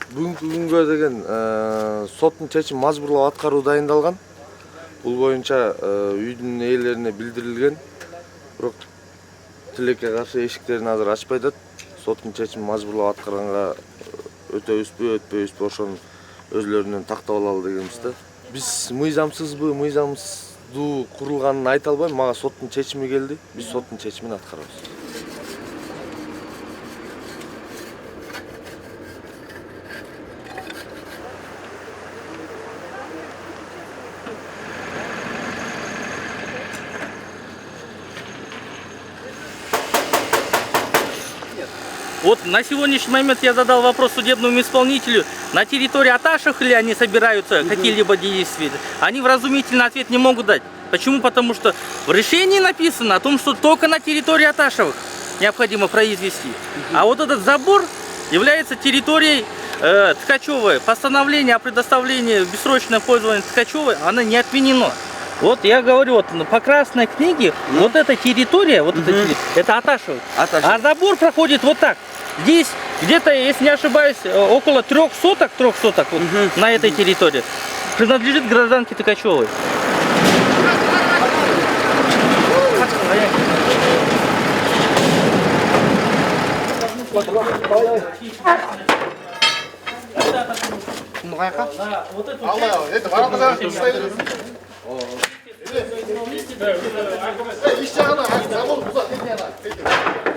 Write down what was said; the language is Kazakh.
Бүгүнкү күнгө деген соттун чечими мажбурлап аткаруу дайындалган. Бул боюнча үйдүн ээлерине билдирилген. Бирок тилекке каршы эшиктерин азыр ачпай атат. Соттун чечими мажбурлап аткарганга өтөбүзбү, өтпөйбүзбү ошону өзлөрүнөн тактап алалы дегенбиз да. Биз мыйзамсызбы, мыйзамсыздуу курулганын айта албайм. Мага соттун чечими келди. Биз соттун чечимин аткарабыз. Вот на сегодняшний момент я задал вопрос судебному исполнителю, на территории Аташев ли они собираются какие-либо действия. Они вразумительный ответ не могут дать. Почему? Потому что в решении написано о том, что только на территории Аташевых необходимо произвести. А вот этот забор является территорией Ткачевой. Постановление о предоставлении бессрочного пользования Ткачевой, оно не отменено. Вот я говорю, вот по красной книге, вот эта территория, это Аташев. А забор проходит вот так. Здесь где-то, если не ошибаюсь, около 3 соток вот, на этой территории принадлежит гражданке Ткачевой. İş жағына, замок бұзады.